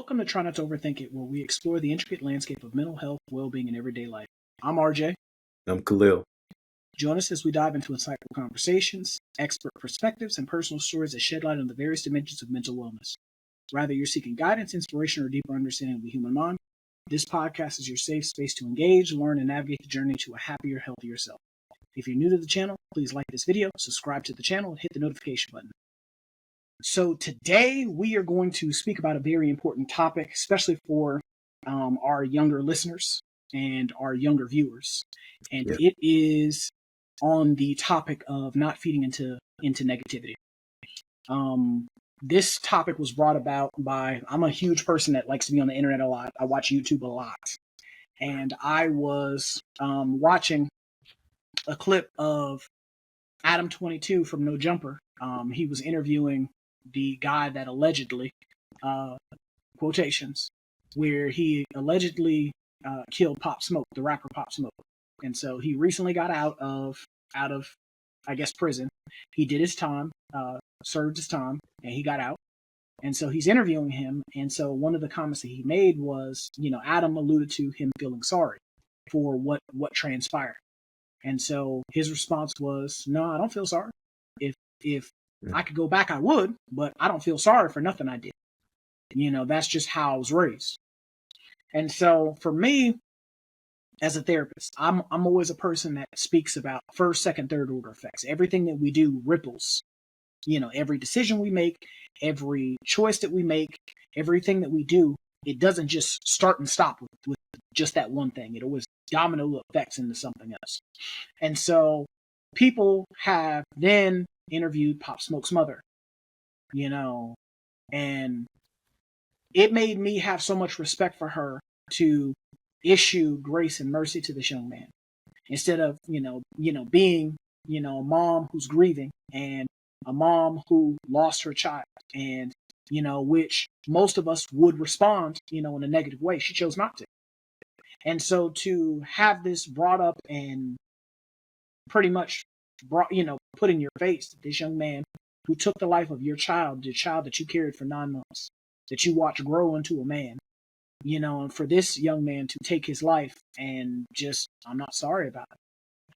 Welcome to Try Not to Overthink It, where we explore the intricate landscape of mental health, well-being, and everyday life. I'm RJ. I'm Khalil. Join us as we dive into insightful conversations, expert perspectives, and personal stories that shed light on the various dimensions of mental wellness. Whether you're seeking guidance, inspiration, or deeper understanding of the human mind, this podcast is your safe space to engage, learn, and navigate the journey to a happier, healthier self. If you're new to the channel, please like this video, subscribe to the channel, and hit the notification button. So today we are going to speak about a very important topic, especially for our younger listeners and our younger viewers. And It is on the topic of not feeding into negativity. This topic was brought about by, I'm a huge person that likes to be on the internet a lot. I watch YouTube a lot. And I was watching a clip of Adam 22 from No Jumper. He was interviewing the guy that allegedly, quotations, where he allegedly killed Pop Smoke, the rapper Pop Smoke. And so he recently got out of, I guess, prison. He did his time, served his time, and he got out. And so he's interviewing him. And so one of the comments that he made was, Adam alluded to him feeling sorry for what transpired. And so his response was, no, I don't feel sorry. If I could go back, I would, but I don't feel sorry for nothing I did. That's just how I was raised. And so for me, as a therapist, I'm always a person that speaks about first, second, third order effects. Everything that we do ripples. Every decision we make, every choice that we make, everything that we do, it doesn't just start and stop with just that one thing. It always domino effects into something else. And so people have then interviewed Pop Smoke's mother, and it made me have so much respect for her to issue grace and mercy to this young man instead of, being, a mom who's grieving and a mom who lost her child and, which most of us would respond, in a negative way. She chose not to. And so to have this brought up and pretty much put in your face that this young man who took the life of your child, the child that you carried for 9 months, that you watched grow into a man, and for this young man to take his life and just, I'm not sorry about it.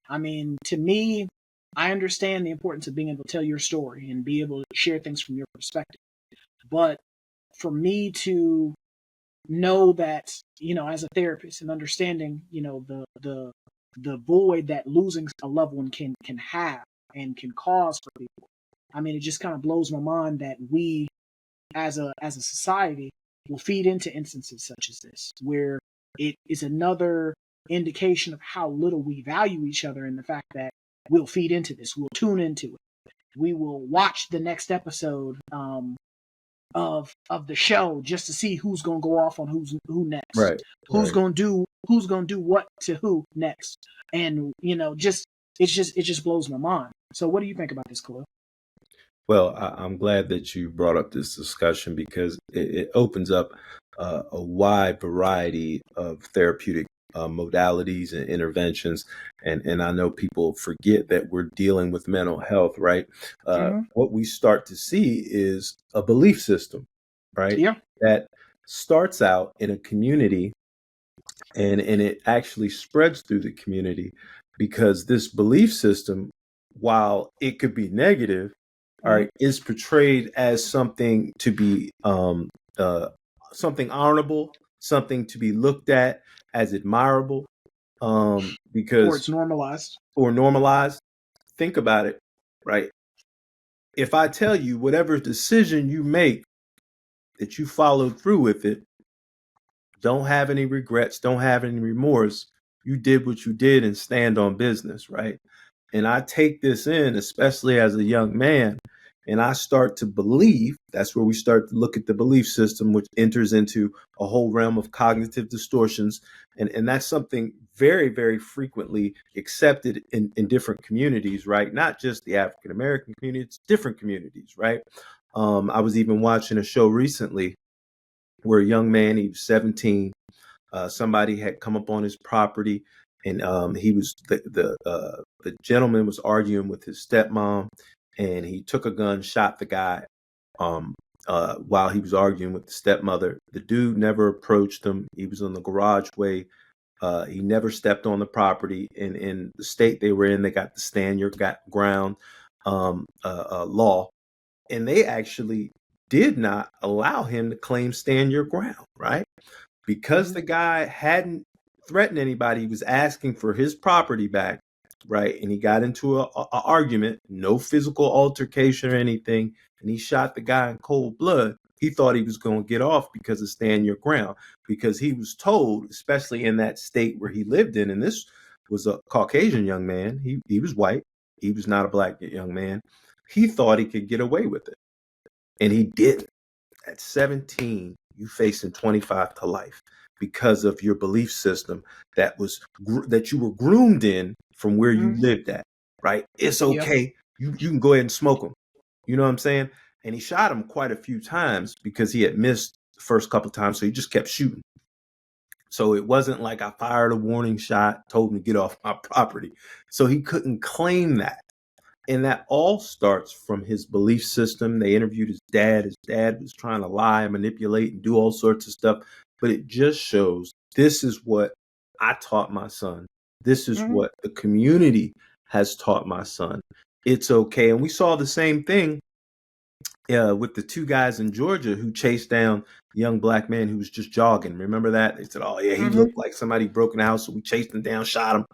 I mean, to me, I understand the importance of being able to tell your story and be able to share things from your perspective. But for me to know that, as a therapist and understanding, the void that losing a loved one can have and can cause for people. I mean, it just kind of blows my mind that we, as a society, will feed into instances such as this, where it is another indication of how little we value each other, and the fact that we'll feed into this, we'll tune into it, we will watch the next episode of the show just to see who's gonna go off on who next, right? Who's gonna do what to who next, and it just blows my mind. So, what do you think about this, Khalil? Well, I'm glad that you brought up this discussion because it opens up a wide variety of therapeutic modalities and interventions. And I know people forget that we're dealing with mental health, right? What we start to see is a belief system, right? Yeah. That starts out in a community and it actually spreads through the community because this belief system, while it could be negative, all right, is portrayed as something to be something honorable, something to be looked at as admirable, because or it's normalized. Or normalized. Think about it, right? If I tell you whatever decision you make that you follow through with it, don't have any regrets, don't have any remorse, you did what you did and stand on business, right? And I take this in, especially as a young man, and I start to believe. That's where we start to look at the belief system, which enters into a whole realm of cognitive distortions. And that's something very, very frequently accepted in different communities, right? Not just the African American community, it's different communities, right? I was even watching a show recently where a young man, he was 17, somebody had come up on his property, and he was the gentleman was arguing with his stepmom, and he took a gun, shot the guy while he was arguing with the stepmother. The dude never approached him. He was in the garage way. He never stepped on the property. In the state they were in, they got the stand your ground law, and they actually did not allow him to claim stand your ground, right? Because the guy hadn't threatened anybody, he was asking for his property back, right? And he got into a argument, no physical altercation or anything, and he shot the guy in cold blood. He thought he was going to get off because of stand your ground, because he was told, especially in that state where he lived in, and this was a Caucasian young man. He was white. He was not a black young man. He thought he could get away with it, and he didn't. At 17, you facing 25 to life because of your belief system that you were groomed in from where you lived at, right? It's okay. Yep. You can go ahead and smoke them. You know what I'm saying? And he shot him quite a few times because he had missed the first couple of times, so he just kept shooting. So it wasn't like I fired a warning shot, told him to get off my property. So he couldn't claim that. And that all starts from his belief system. They interviewed his dad. His dad was trying to lie, manipulate, and do all sorts of stuff. But it just shows this is what I taught my son. This is what the community has taught my son. It's okay. And we saw the same thing with the two guys in Georgia who chased down the young black man who was just jogging. Remember that? They said, oh, yeah, he looked like somebody broke in the house. So we chased him down, shot him.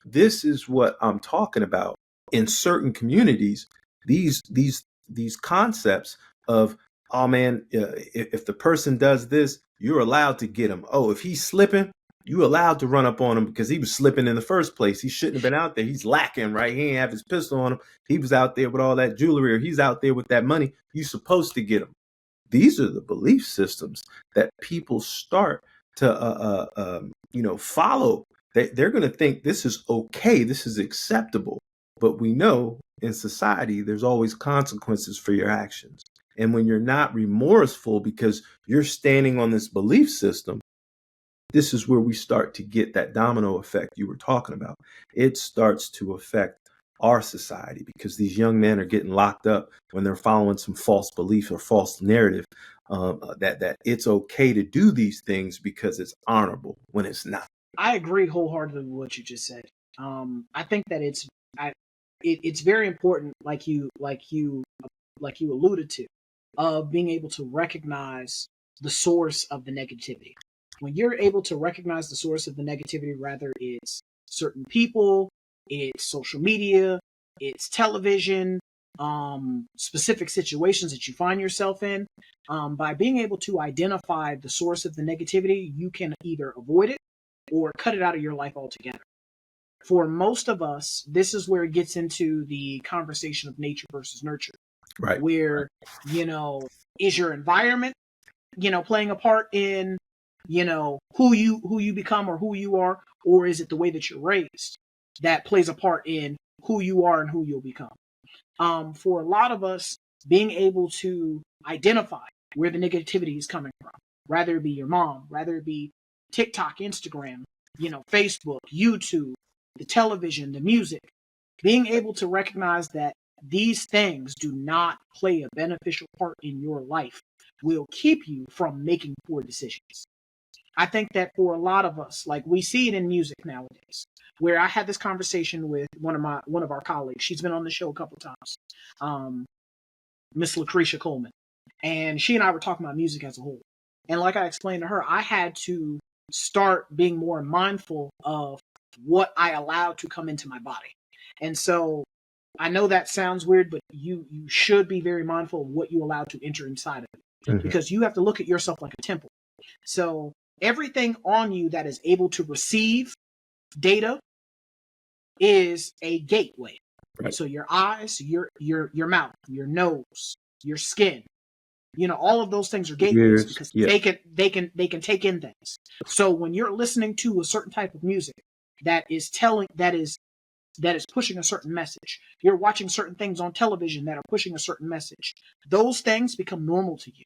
This is what I'm talking about. In certain communities, these concepts of, oh man, if the person does this, you're allowed to get him. Oh, if he's slipping, you allowed to run up on him because he was slipping in the first place. He shouldn't have been out there. He's lacking, right? He ain't have his pistol on him. He was out there with all that jewelry, or he's out there with that money. You're supposed to get him. These are the belief systems that people start to follow. They're going to think this is okay. This is acceptable. But we know in society, there's always consequences for your actions. And when you're not remorseful because you're standing on this belief system, this is where we start to get that domino effect you were talking about. It starts to affect our society because these young men are getting locked up when they're following some false belief or false narrative that it's okay to do these things because it's honorable when it's not. I agree wholeheartedly with what you just said. I think that it's very important, like you alluded to, of being able to recognize the source of the negativity. When you're able to recognize the source of the negativity, rather it's certain people, it's social media, it's television, specific situations that you find yourself in, by being able to identify the source of the negativity, you can either avoid it or cut it out of your life altogether. For most of us, this is where it gets into the conversation of nature versus nurture. Right. Where, is your environment, playing a part in, who you become or who you are, or is it the way that you're raised that plays a part in who you are and who you'll become? For a lot of us, being able to identify where the negativity is coming from, rather it be your mom, rather it be TikTok, Instagram, Facebook, YouTube, the television, the music, being able to recognize that these things do not play a beneficial part in your life will keep you from making poor decisions. I think that for a lot of us, like we see it in music nowadays, where I had this conversation with one of our colleagues. She's been on the show a couple of times, Miss Lucretia Coleman, and she and I were talking about music as a whole. And like I explained to her, I had to start being more mindful of what I allowed to come into my body. And so I know that sounds weird, but you should be very mindful of what you allow to enter inside of it, because you have to look at yourself like a temple. So everything on you that is able to receive data is a gateway. Right. So your eyes, your mouth, your nose, your skin, all of those things are gateways because they can take in things. So when you're listening to a certain type of music that is pushing a certain message, you're watching certain things on television that are pushing a certain message, those things become normal to you.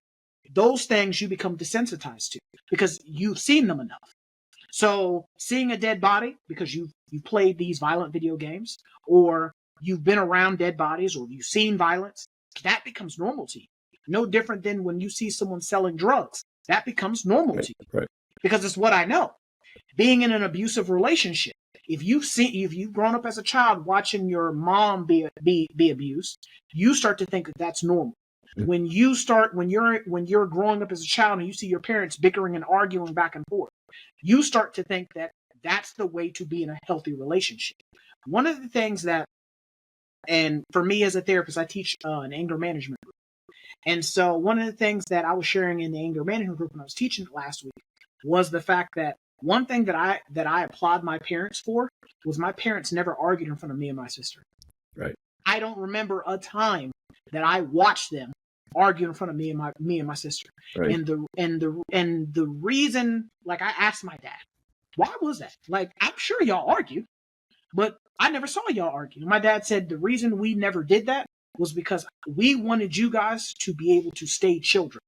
Those things you become desensitized to because you've seen them enough. So seeing a dead body because you've played these violent video games, or you've been around dead bodies, or you've seen violence, that becomes normal to you. No different than when you see someone selling drugs. That becomes normal to you Right. because it's what I know. Being in an abusive relationship, if you've grown up as a child watching your mom be abused, you start to think that that's normal. When you're growing up as a child and you see your parents bickering and arguing back and forth, you start to think that that's the way to be in a healthy relationship. One of the things that, and for me as a therapist, I teach an anger management group. And so one of the things that I was sharing in the anger management group when I was teaching it last week was the fact that one thing that I applaud my parents for was my parents never argued in front of me and my sister. Right. I don't remember a time that I watched them argue in front of me and my sister. Right. And the reason, like, I asked my dad, why was that? Like, I'm sure y'all argue, but I never saw y'all argue. My dad said the reason we never did that was because we wanted you guys to be able to stay children.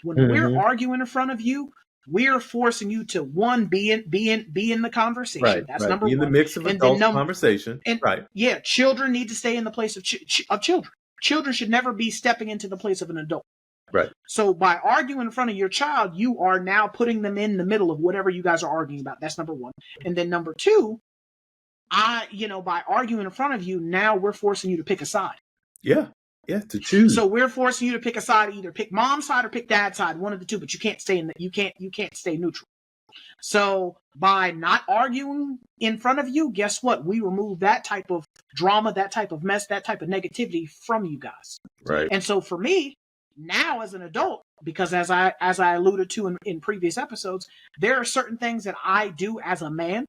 When we're arguing in front of you, we're forcing you to, one, be in the conversation. Right. That's right. number Be in one. the mix of And adult then conversation. and Right. yeah, children need to stay in the place of children. Children should never be stepping into the place of an adult. Right. So by arguing in front of your child, you are now putting them in the middle of whatever you guys are arguing about. That's number one. And then number two, by arguing in front of you, now we're forcing you to pick a side. Yeah. Yeah. To choose. So we're forcing you to pick a side, either pick mom's side or pick dad's side, one of the two, but you can't stay you can't stay neutral. So by not arguing in front of you, guess what? We remove that type of drama, that type of mess, that type of negativity from you guys. Right. And so for me, now as an adult, because as I alluded to in previous episodes, there are certain things that I do as a man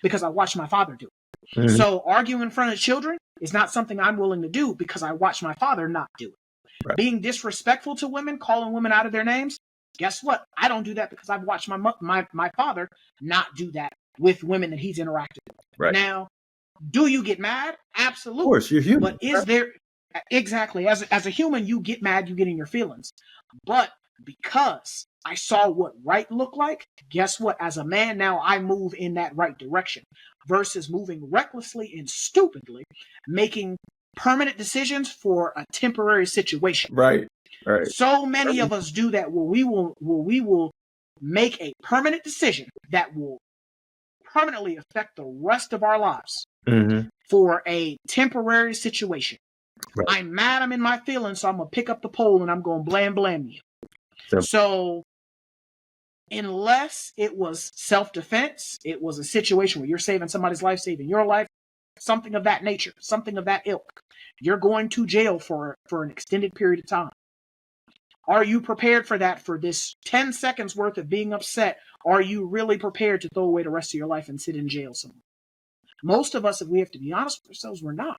because I watched my father do it. Mhm. So arguing in front of children is not something I'm willing to do because I watched my father not do it. Right. Being disrespectful to women, calling women out of their names, guess what? I don't do that because I've watched my father not do that with women that he's interacted with. Right. Now, do you get mad? Absolutely. Of course, you're human. But is there, exactly, as a human, you get mad, you get in your feelings. But because I saw what right looked like, guess what? As a man now, I move in that right direction versus moving recklessly and stupidly, making permanent decisions for a temporary situation. Right. Right. So many of us do that where we will make a permanent decision that will permanently affect the rest of our lives Mm-hmm. for a temporary situation. Right. I'm mad, I'm in my feelings, so I'm going to pick up the pole and I'm going to blam you. Simple. So unless it was self-defense, it was a situation where you're saving somebody's life, saving your life, something of that nature, something of that ilk, you're going to jail for an extended period of time. Are you prepared for that, for this 10 seconds worth of being upset? Are you really prepared to throw away the rest of your life and sit in jail somewhere? Most of us, if we have to be honest with ourselves, we're not.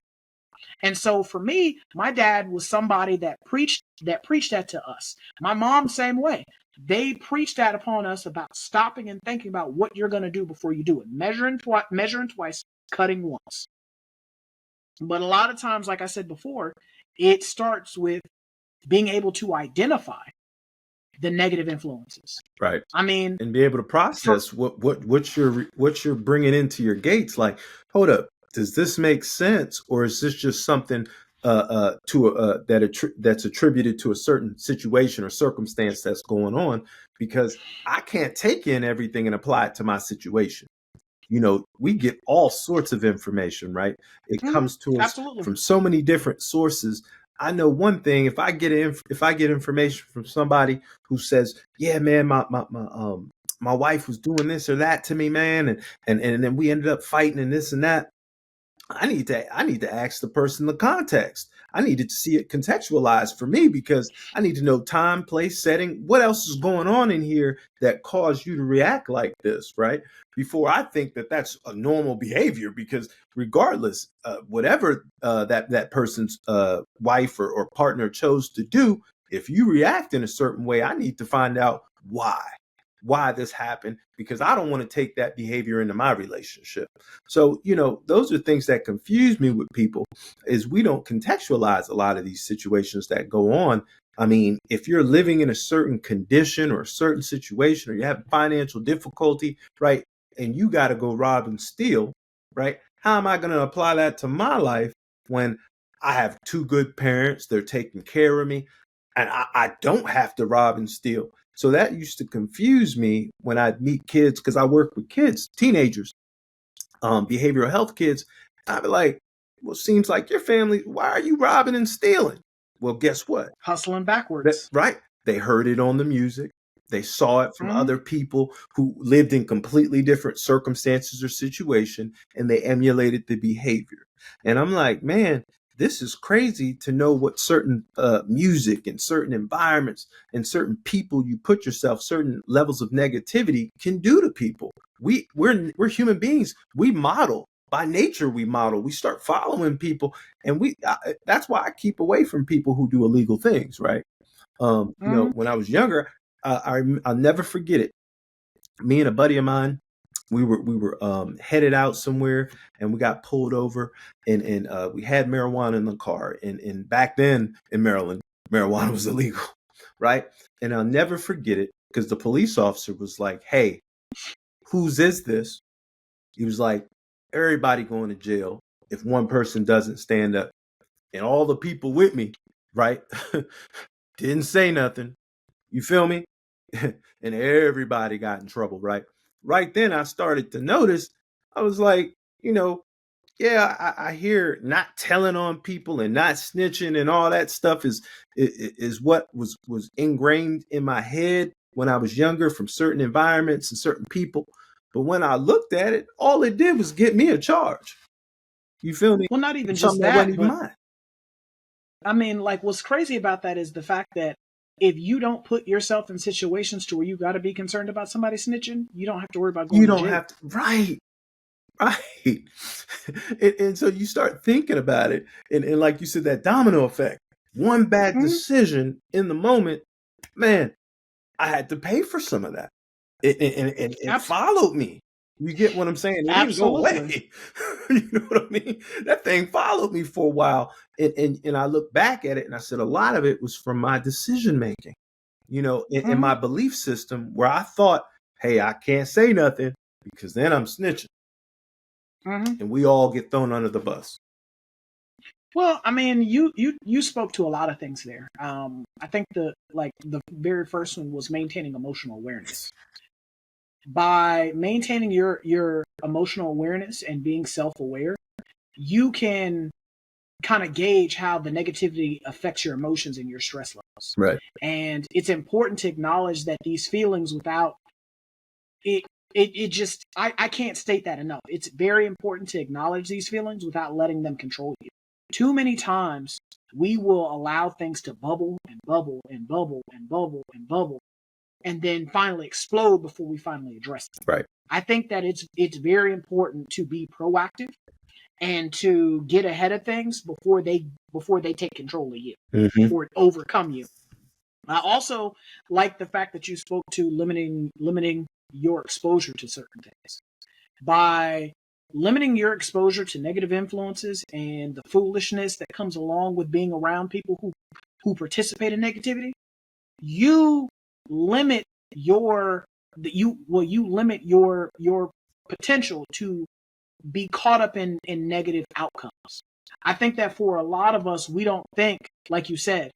And so for me, my dad was somebody that preached that to us. My mom, same way. They preached that upon us about stopping and thinking about what you're going to do before you do it. Measuring twice, cutting once. But a lot of times, like I said before, it starts with being able to identify the negative influences. Right. I mean, and be able to process what you're bringing into your gates. Like, hold up, does this make sense, or is this just something that's attributed to a certain situation or circumstance that's going on? Because I can't take in everything and apply it to my situation. We get all sorts of information, right? It comes to us absolutely from so many different sources. I know one thing: if I get information from somebody who says, "Yeah, man, my wife was doing this or that to me, man," and then we ended up fighting and this and that, I need to ask the person the context. I needed to see it contextualized for me, because I need to know time, place, setting. What else is going on in here that caused you to react like this, right? Before I think that that's a normal behavior, because regardless, whatever that person's wife or partner chose to do, if you react in a certain way, I need to find out why this happened, because I don't want to take that behavior into my relationship. So, those are things that confuse me with people, is we don't contextualize a lot of these situations that go on. I mean, if you're living in a certain condition or a certain situation, or you have financial difficulty, right, and you got to go rob and steal, right? How am I going to apply that to my life when I have two good parents? They're taking care of me. and I don't have to rob and steal. So that used to confuse me when I'd meet kids, because I work with kids, teenagers, behavioral health kids. I'd be like, well, seems like your family, why are you robbing and stealing? Well, guess what? Hustling backwards. Right. They heard it on the music. They saw it from other people who lived in completely different circumstances or situation, and they emulated the behavior. And I'm like, man, this is crazy to know what certain music and certain environments and certain people you put yourself, certain levels of negativity can do to people. We're human beings. We model. By nature, we model. We start following people, and that's why I keep away from people who do illegal things, right? You know, when I was younger, I'll never forget it. Me and a buddy of mine, we were headed out somewhere, and we got pulled over, and we had marijuana in the car, and back then in Maryland, marijuana was illegal, right? And I'll never forget it, because the police officer was like, "Hey, whose is this?" He was like, "Everybody going to jail if one person doesn't stand up." And all the people with me, right, didn't say nothing. You feel me? And everybody got in trouble, right? Right then, I started to notice, I was like, you know, yeah, I hear not telling on people and not snitching and all that stuff is what was ingrained in my head when I was younger from certain environments and certain people. But when I looked at it, all it did was get me a charge. You feel me? Well, not even just Something that that, wasn't even but mine. I mean, like, what's crazy about that is the fact that if you don't put yourself in situations to where you got to be concerned about somebody snitching, you don't have to worry about going You to don't jail. have to, right. And so you start thinking about it, and like you said, that domino effect. One bad decision in the moment, man, I had to pay for some of that. It followed me. You get what I'm saying? It didn't go away. You know what I mean? That thing followed me for a while. And I look back at it, and I said a lot of it was from my decision making, you know, in my belief system, where I thought, hey, I can't say nothing because then I'm snitching. And we all get thrown under the bus. Well, I mean, you spoke to a lot of things there. I think the very first one was maintaining emotional awareness. By maintaining your emotional awareness and being self-aware, you can kind of gauge how the negativity affects your emotions and your stress levels. Right. And it's important to acknowledge that these feelings without it just I can't state that enough. It's very important to acknowledge these feelings without letting them control you. Too many times we will allow things to bubble and bubble and bubble and bubble and bubble, and then finally explode before we finally address it. Right. I think that it's very important to be proactive and to get ahead of things before they take control of you, or overcome you. I also like the fact that you spoke to limiting your exposure to certain things. By limiting your exposure to negative influences and the foolishness that comes along with being around people who participate in negativity, you limit your potential to be caught up in negative outcomes. I think that for a lot of us, we don't think, like you said,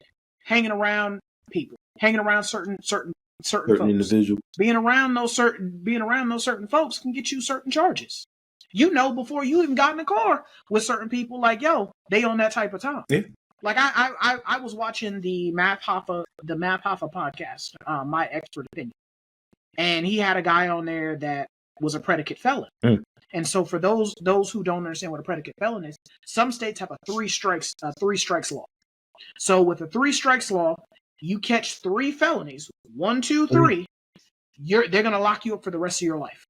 hanging around people, hanging around certain folks, individuals, being around those certain folks can get you certain charges. You know, before you even got in the car with certain people, like, yo, they on that type of time. Yeah. Like I was watching the Math Hoffa podcast, My Expert Opinion, and he had a guy on there that was a predicate felon. And so for those who don't understand what a predicate felon is, some states have a three strikes law. So with a 3 strikes law, you catch 3 felonies, 1, 2, 3, they're gonna lock you up for the rest of your life.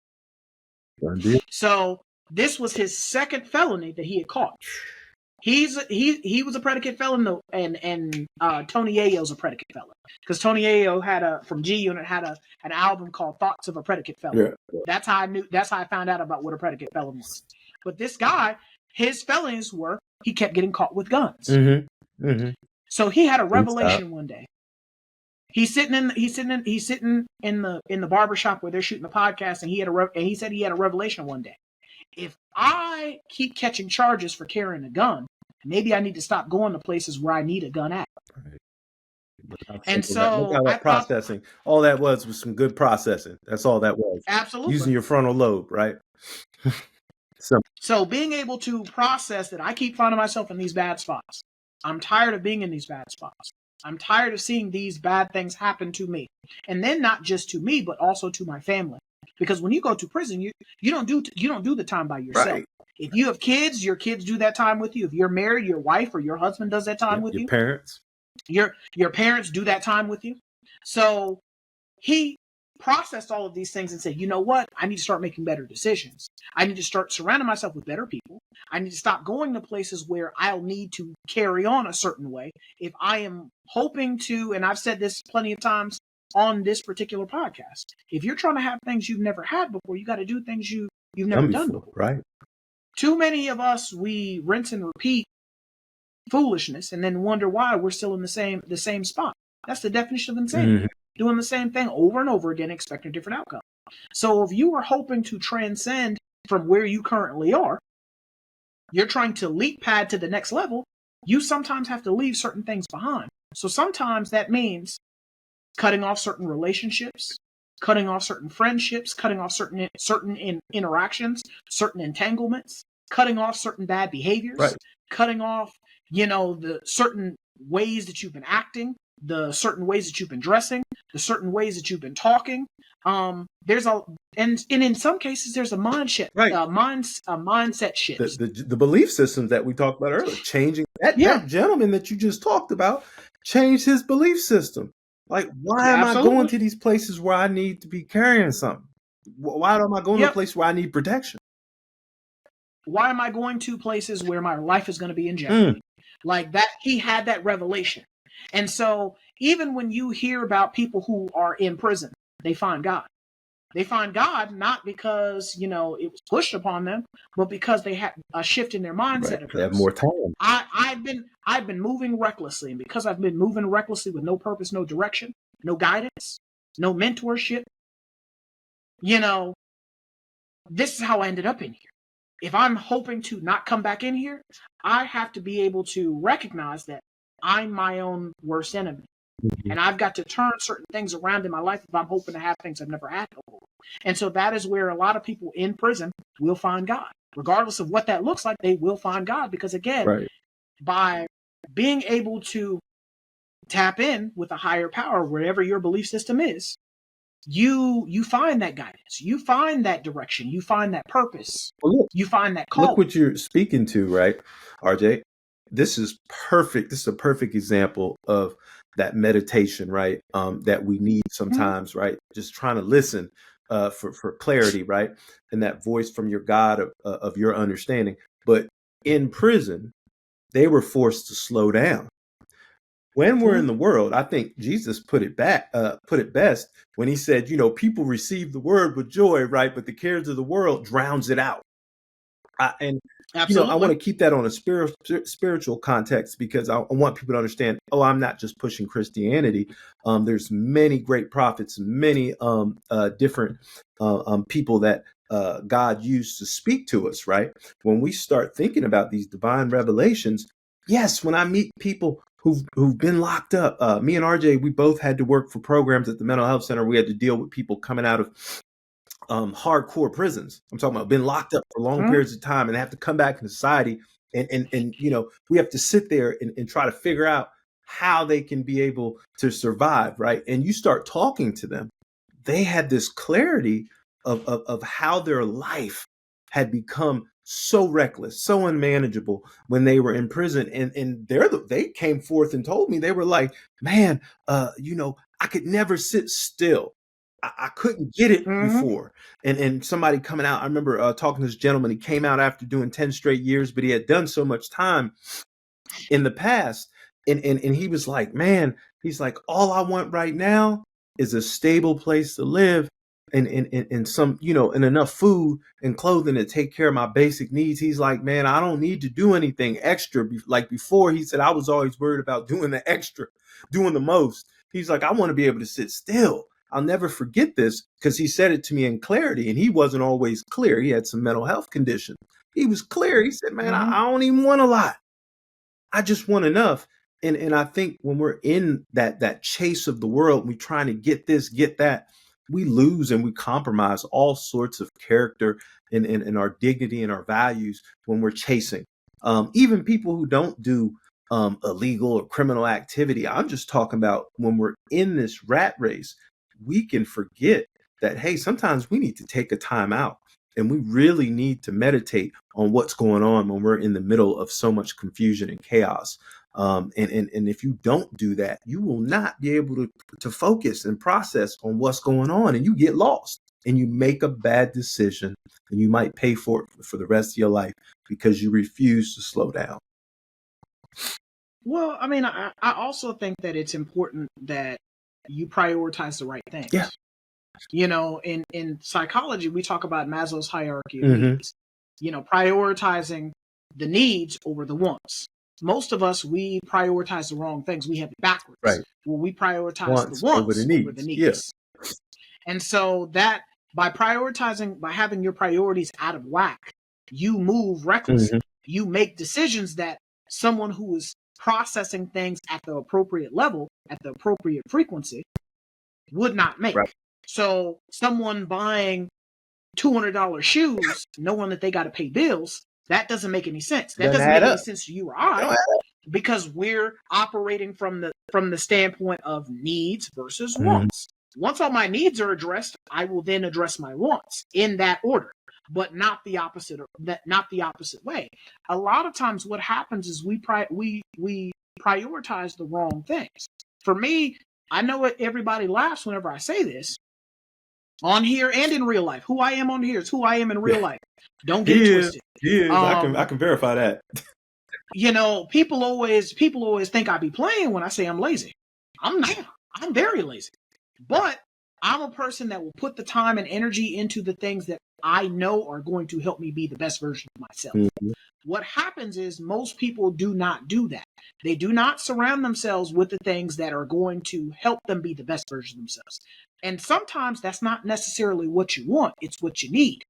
So this was his second felony that he had caught. He was a predicate felon though, and Tony Yayo's a predicate felon, because Tony Yayo from G Unit had an album called Thoughts of a Predicate Felon. Yeah. That's how I found out about what a predicate felon was. But this guy, his felonies were he kept getting caught with guns. So he had a revelation one day. He's sitting in the barbershop where they're shooting the podcast, and he said he had a revelation one day. If I keep catching charges for carrying a gun, maybe I need to stop going to places where I need a gun at. And Look so how I that thought, processing, all that was some good processing. That's all that was. absolutely. Using your frontal lobe, right? So, So being able to process that I keep finding myself in these bad spots. I'm tired of being in these bad spots. I'm tired of seeing these bad things happen to me. And then not just to me, but also to my family. Because when you go to prison, you don't do the time by yourself. right. If you have kids, your kids do that time with you. If you're married, your wife or your husband does that time Yeah, with your you. parents. Your parents do that time with you. So he processed all of these things and said, you know what? I need to start making better decisions. I need to start surrounding myself with better people. I need to stop going to places where I'll need to carry on a certain way. If I am hoping to, and I've said this plenty of times on this particular podcast, if you're trying to have things you've never had before, you got to do things you've never done before. Right. Too many of us, we rinse and repeat foolishness and then wonder why we're still in the same spot. That's the definition of insanity. Doing the same thing over and over again, expecting a different outcome. So if you are hoping to transcend from where you currently are, you're trying to leap pad to the next level, you sometimes have to leave certain things behind. So sometimes that means cutting off certain relationships, cutting off certain friendships, cutting off certain interactions, certain entanglements, cutting off certain bad behaviors, Right. cutting off, the certain ways that you've been acting, the certain ways that you've been dressing, the certain ways that you've been talking. And in some cases there's a mindset, Right. mindset shift. The belief systems that we talked about earlier, changing that gentleman that you just talked about, changed his belief system. Like, why am I going to these places where I need to be carrying something? Why am I going to a place where I need protection? Why am I going to places where my life is going to be in jeopardy? Like that, he had that revelation. And so even when you hear about people who are in prison, they find God. They find God not because, it was pushed upon them, but because they had a shift in their mindset. Right. They have more time. I've been moving recklessly, and because I've been moving recklessly with no purpose, no direction, no guidance, no mentorship, this is how I ended up in here. If I'm hoping to not come back in here, I have to be able to recognize that I'm my own worst enemy. And I've got to turn certain things around in my life if I'm hoping to have things I've never had before. And so that is where a lot of people in prison will find God. Regardless of what that looks like, they will find God. Because again, by being able to tap in with a higher power, wherever your belief system is, you find that guidance, you find that direction, you find that purpose, you find that call. Look what you're speaking to, right, RJ? This is perfect. This is a perfect example of that meditation, right? That we need sometimes, right? Just trying to listen for clarity, right? And that voice from your God of your understanding. But in prison, they were forced to slow down. When we're in the world, I think Jesus put it best when he said, people receive the word with joy, right? But the cares of the world drowns it out. And I want to keep that on a spiritual context, because I want people to understand, I'm not just pushing Christianity. There's many great prophets, many different people that God used to speak to us, right? When we start thinking about these divine revelations, yes, when I meet people who've been locked up, me and RJ, we both had to work for programs at the mental health center. We had to deal with people coming out of hardcore prisons. I'm talking about been locked up for long periods of time and have to come back in society. And we have to sit there and try to figure out how they can be able to survive, right? And you start talking to them. They had this clarity of how their life had become so reckless, so unmanageable when they were in prison. And they came forth and told me, they were like, man, I could never sit still. I couldn't get it before. And somebody coming out, I remember talking to this gentleman. He came out after doing 10 straight years, but he had done so much time in the past. And he was like, man, he's like, all I want right now is a stable place to live and some, and enough food and clothing to take care of my basic needs. He's like, man, I don't need to do anything extra. Like before, he said, I was always worried about doing the extra, doing the most. He's like, I want to be able to sit still. I'll never forget this, because he said it to me in clarity, and he wasn't always clear. He had some mental health condition. He was clear. He said, man, I don't even want a lot. I just want enough. And I think when we're in that chase of the world, we trying to get this, get that, we lose and we compromise all sorts of character and our dignity and our values when we're chasing. Even people who don't do illegal or criminal activity. I'm just talking about when we're in this rat race, we can forget that, hey, sometimes we need to take a time out and we really need to meditate on what's going on when we're in the middle of so much confusion and chaos. And if you don't do that, you will not be able to focus and process on what's going on, and you get lost and you make a bad decision, and you might pay for it for the rest of your life because you refuse to slow down. Well, I mean, I also think that it's important that you prioritize the right things. Yeah. You know, in psychology, we talk about Maslow's hierarchy of Mhm. needs. You know, prioritizing the needs over the wants. Most of us, we prioritize the wrong things. We have it backwards. Right. Well, we prioritize Wants the over wants the over the needs. Yeah. needs. And so that by prioritizing, by having your priorities out of whack, you move recklessly. Mhm. You make decisions that someone who is processing things at the appropriate level, at the appropriate frequency, would not make. Right. So someone buying $200 shoes, knowing that they got to pay bills, that doesn't make any sense. That Doesn't doesn't add make any up. sense to you or It don't I, add up. because we're operating from the standpoint of needs versus Mhm. wants. Once all my needs are addressed, I will then address my wants in that order, but not the opposite way. A lot of times what happens is we prioritize the wrong things. For me, I know everybody laughs whenever I say this on here and in real life. Who I am on here is who I am in real life. Don't get it twisted. He is. I can verify that. You know, people always think I be playing when I say I'm lazy. I'm not. I'm very lazy. But I'm a person that will put the time and energy into the things that I know are going to help me be the best version of myself. Mhm. What happens is most people do not do that. They do not surround themselves with the things that are going to help them be the best version of themselves. And sometimes that's not necessarily what you want, it's what you need.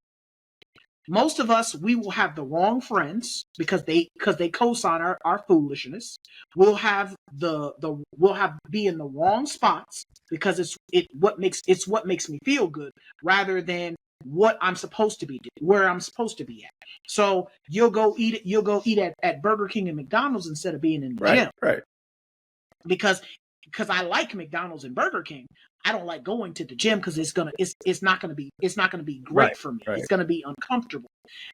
Most of us, we will have the wrong friends because they co-sign our foolishness. We'll have be in the wrong spots because it's what makes me feel good rather than what I'm supposed to be doing, where I'm supposed to be at. So you'll go eat at Burger King and McDonald's instead of being in the gym. Right. Because I like McDonald's and Burger King. I don't like going to the gym because it's not gonna be great for me. Right. It's gonna be uncomfortable.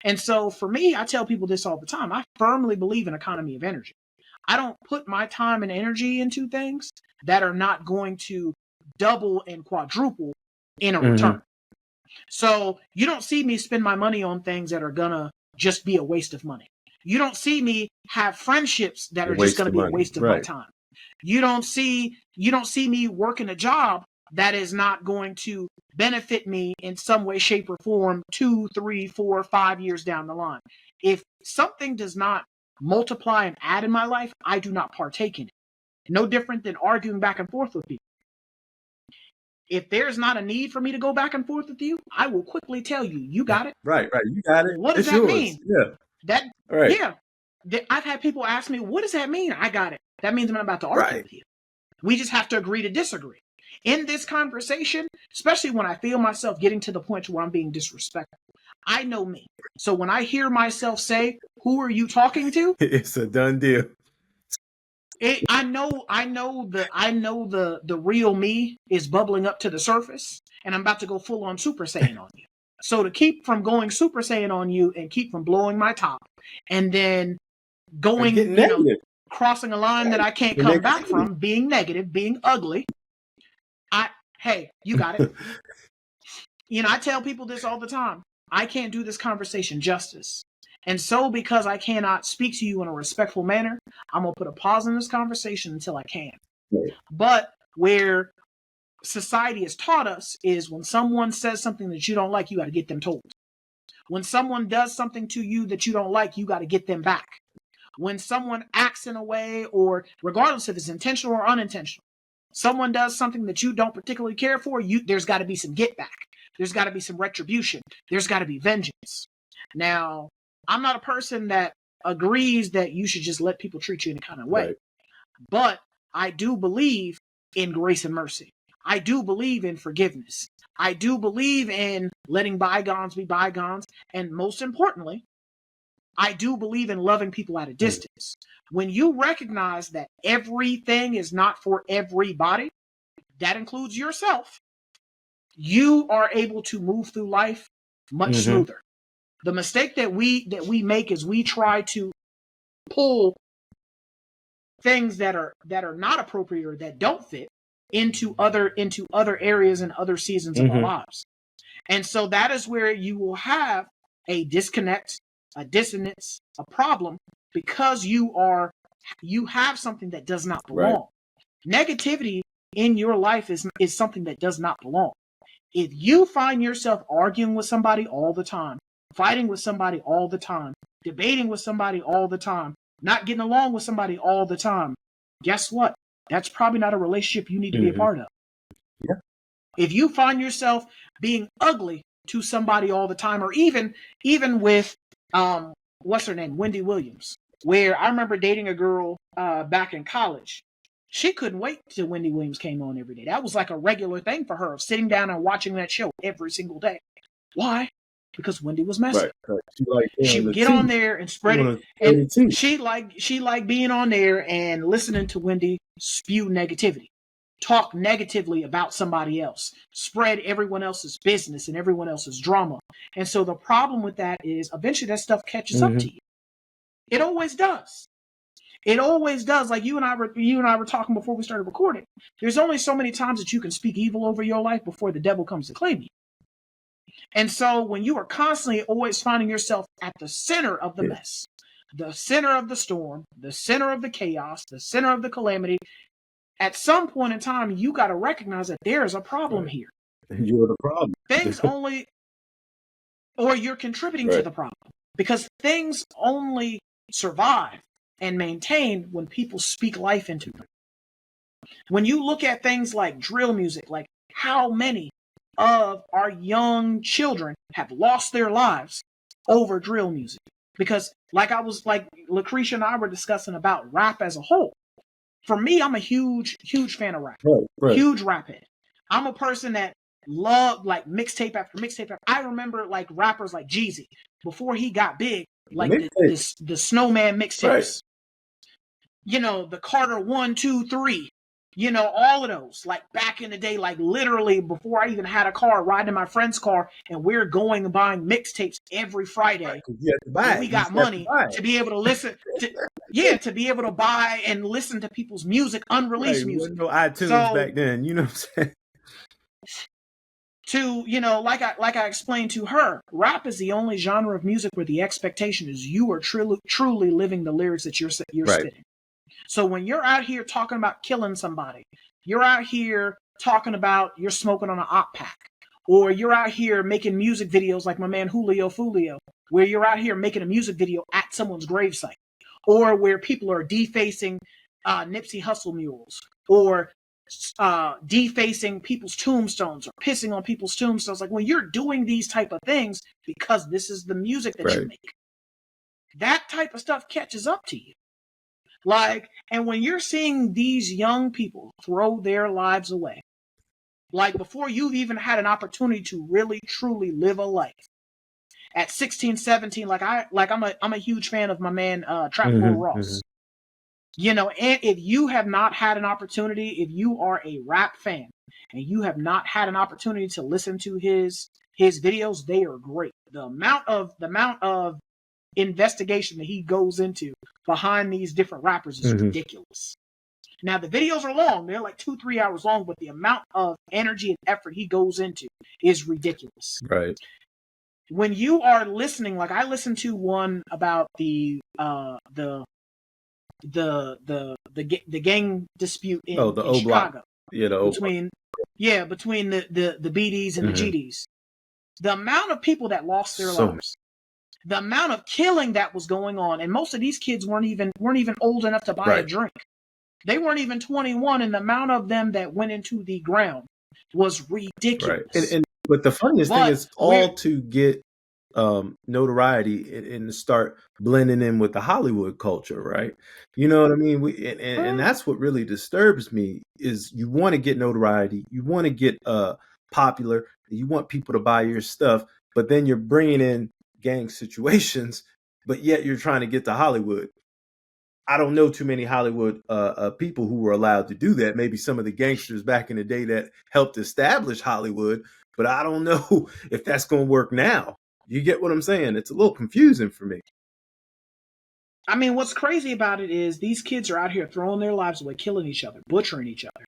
And so for me, I tell people this all the time. I firmly believe in economy of energy. I don't put my time and energy into things that are not going to double and quadruple in a return. So you don't see me spend my money on things that are gonna just be a waste of money. You don't see me have friendships that are just gonna be a waste of my time. You don't see me working a job that is not going to benefit me in some way, shape, or form 2, 3, 4, 5 years down the line. If something does not multiply and add in my life, I do not partake in it. No different than arguing back and forth with people. If there's not a need for me to go back and forth with you, I will quickly tell you, you got it. Right. You got it. What does It's that yours. mean? Yeah. Right. Yeah. I've had people ask me, what does that mean? I got it. That means I'm not about to argue with you. We just have to agree to disagree. In this conversation, especially when I feel myself getting to the point where I'm being disrespectful, I know me. So when I hear myself say, who are you talking to? It's a done deal. I know the real me is bubbling up to the surface, and I'm about to go full on Super Saiyan on you. So to keep from going Super Saiyan on you and keep from blowing my top, and then going, crossing a line that I can't come back from, being negative, being ugly. Hey, you got it. I tell people this all the time. I can't do this conversation justice. And so because I cannot speak to you in a respectful manner, I'm going to put a pause in this conversation until I can. Right. But where society has taught us is when someone says something that you don't like, you got to get them told. When someone does something to you that you don't like, you got to get them back. When someone acts in a way, or regardless if it's intentional or unintentional, someone does something that you don't particularly care for, there's got to be some get back. There's got to be some retribution. There's got to be vengeance. Now, I'm not a person that agrees that you should just let people treat you in a kind of way. Right. But I do believe in grace and mercy. I do believe in forgiveness. I do believe in letting bygones be bygones. And most importantly, I do believe in loving people at a distance. When you recognize that everything is not for everybody, that includes yourself, you are able to move through life much smoother. The mistake that we make is we try to pull things that are not appropriate or that don't fit into other areas and other seasons of our lives. And so that is where you will have a disconnect, a dissonance, a problem, because you have something that does not belong. Right. Negativity in your life is something that does not belong. If you find yourself arguing with somebody all the time, fighting with somebody all the time, debating with somebody all the time, not getting along with somebody all the time, guess what? That's probably not a relationship you need to be a part of. Yeah. If you find yourself being ugly to somebody all the time, or even with what's her name, Wendy Williams, where I remember dating a girl back in college. She couldn't wait till Wendy Williams came on every day. That was like a regular thing for her, sitting down and watching that show every single day. Why? Because Wendy was messy. Right. She would get on there and spread it. And she liked being on there and listening to Wendy spew negativity, talk negatively about somebody else, spread everyone else's business and everyone else's drama. And so the problem with that is eventually that stuff catches up to you. It always does. It always does. Like you and I were talking before we started recording. There's only so many times that you can speak evil over your life before the devil comes to claim you. And so when you are constantly always finding yourself at the center of the mess, the center of the storm, the center of the chaos, the center of the calamity, at some point in time, you got to recognize that there is a problem here. You're the problem. Things only, or you're contributing to the problem, because things only survive and maintain when people speak life into them. When you look at things like drill music, like how many of our young children have lost their lives over drill music? Because like Lucretia and I were discussing about rap as a whole. For me, I'm a huge fan of rap. Right. Huge rap head. I'm a person that loved like mixtape after mixtape. I remember like rappers like Jeezy before he got big, like the Snowman mixtapes. Right. You know, the Carter 1, 2, 3. You know, all of those, like back in the day, like literally before I even had a car, riding in my friend's car, and we're going and buying mixtapes every Friday. Right, we got money to be able to listen to be able to buy and listen to people's music, unreleased music. No iTunes back then, you know what I'm saying? To, you know, like I explained to her, rap is the only genre of music where the expectation is you are truly living the lyrics that you're spitting. So when you're out here talking about killing somebody, you're out here talking about you're smoking on an op pack, or you're out here making music videos like my man Julio Fulio, where you're out here making a music video at someone's gravesite, or where people are defacing Nipsey Hussle murals, or defacing people's tombstones, or pissing on people's tombstones. Like when you're doing these type of things because this is the music that you make, that type of stuff catches up to you. Like, and when you're seeing these young people throw their lives away, like before you've even had an opportunity to really truly live a life, at 16, 17, I'm a huge fan of my man Trap Bull Ross. You know, and if you have not had an opportunity, if you are a rap fan and you have not had an opportunity to listen to his videos, they are great. The amount of investigation that he goes into behind these different rappers is ridiculous. Now the videos are long, they're like 2-3 hours long, but the amount of energy and effort he goes into is ridiculous. Right. When you are listening, like I listened to one about the gang dispute in Chicago. Between the BDs and the GDs. The amount of people that lost their lives. The amount of killing that was going on, and most of these kids weren't even old enough to buy a drink. They weren't even 21, and the amount of them that went into the ground was ridiculous. Right. But the funniest thing is all to get notoriety and start blending in with the Hollywood culture, right? You know what I mean? And that's what really disturbs me is you want to get notoriety, you want to get popular, you want people to buy your stuff, but then you're bringing in gang situations, but yet you're trying to get to Hollywood. I don't know too many Hollywood people who were allowed to do that. Maybe some of the gangsters back in the day that helped establish Hollywood, but I don't know if that's going to work now. You get what I'm saying? It's a little confusing for me. I mean, what's crazy about it is these kids are out here throwing their lives away, killing each other, butchering each other.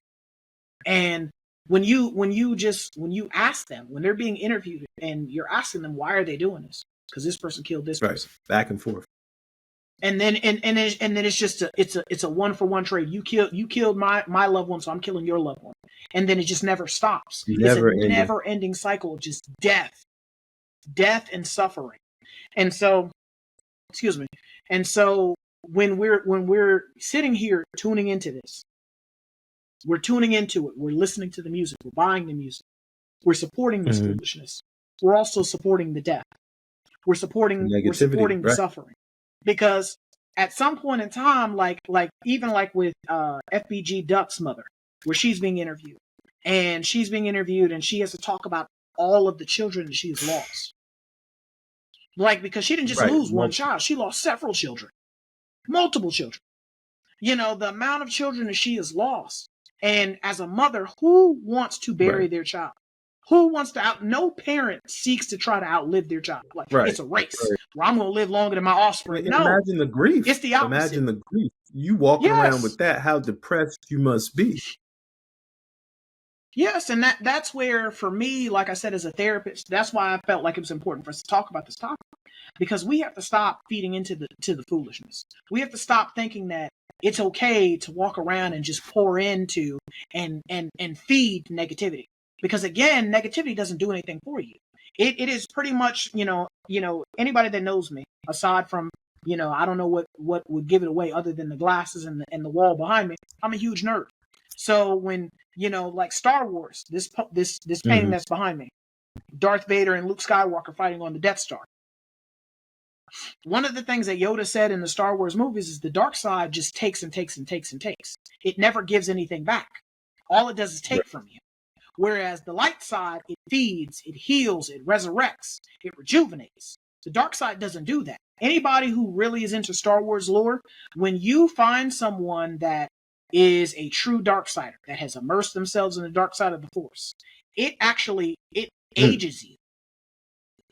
And when you ask them, when they're being interviewed and you're asking them, why are they doing this? Because this person killed this person. Back and forth. And then it's just it's a 1-for-1 trade. You killed my loved one, so I'm killing your loved one. And then it just never stops. It's a never-ending cycle of just death and suffering. And so, excuse me. And so when we're sitting here tuning into this, we're tuning into it. We're listening to the music. We're buying the music. We're supporting this foolishness. We're also supporting the death. We're supporting the suffering. Because at some point in time, like even like with FBG Duck's mother, where she's being interviewed, and she has to talk about all of the children that she has lost. Like, because she didn't just lose one child, she lost several children, multiple children. You know, the amount of children that she has lost. And as a mother, who wants to bury their child? Who wants to no parent seeks to try to outlive their child. Like, it's a race where I'm going to live longer than my offspring. No. Imagine the grief. It's the opposite. Imagine the grief. You walking around with that, how depressed you must be. Yes, and that's where, for me, like I said, as a therapist, that's why I felt like it was important for us to talk about this topic. Because we have to stop feeding into the foolishness. We have to stop thinking that it's okay to walk around and just pour into and feed negativity. Because again, negativity doesn't do anything for you. It is pretty much, you know, anybody that knows me, aside from, I don't know what would give it away other than the glasses and the wall behind me. I'm a huge nerd. So when, like Star Wars, this painting that's behind me, Darth Vader and Luke Skywalker fighting on the Death Star. One of the things that Yoda said in the Star Wars movies is the dark side just takes and takes and takes and takes. It never gives anything back. All it does is take from you. Whereas the light side, it feeds, it heals, it resurrects, it rejuvenates. The dark side doesn't do that. Anybody who really is into Star Wars lore, when you find someone that is a true dark sider, that has immersed themselves in the dark side of the Force, it ages you.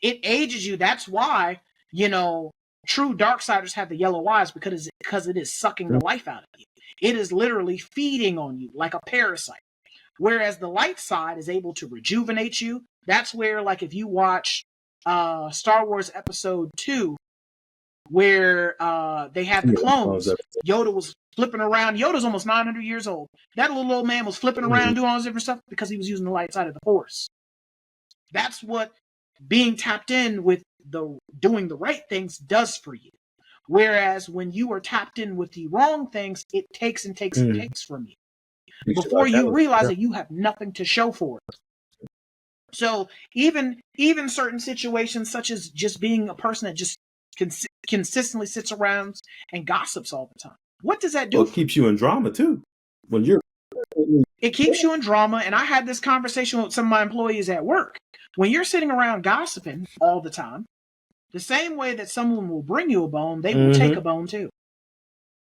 It ages you. That's why, true darksiders have the yellow eyes, because it is sucking the life out of you. It is literally feeding on you like a parasite. Whereas the light side is able to rejuvenate you. That's where, like, if you watch Star Wars Episode 2, where they had the clones, Yoda was flipping around. Yoda's almost 900 years old. That little old man was flipping around doing all this different stuff because he was using the light side of the Force. That's what being tapped in with doing the right things does for you. Whereas when you are tapped in with the wrong things, it takes and takes and takes from you. Before you realize that you have nothing to show for it. So even certain situations, such as just being a person that just consistently sits around and gossips all the time, what does that do? Well, it keeps you in drama too. It keeps you in drama. And I had this conversation with some of my employees at work. When you're sitting around gossiping all the time, the same way that someone will bring you a bone, they will take a bone too.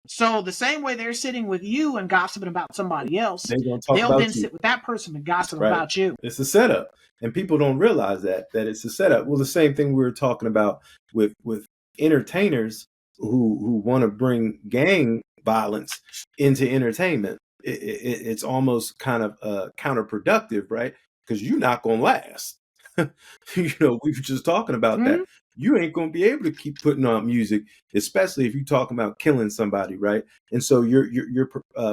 So the same way they're sitting with you and gossiping about somebody else, they'll then sit with that person and gossip about you. It's a setup. And people don't realize that it's a setup. Well, the same thing we were talking about with entertainers who want to bring gang violence into entertainment. It's almost kind of counterproductive, right? Because you're not going to last. We were just talking about that. You ain't going to be able to keep putting on music, especially if you're talking about killing somebody, right? And so you're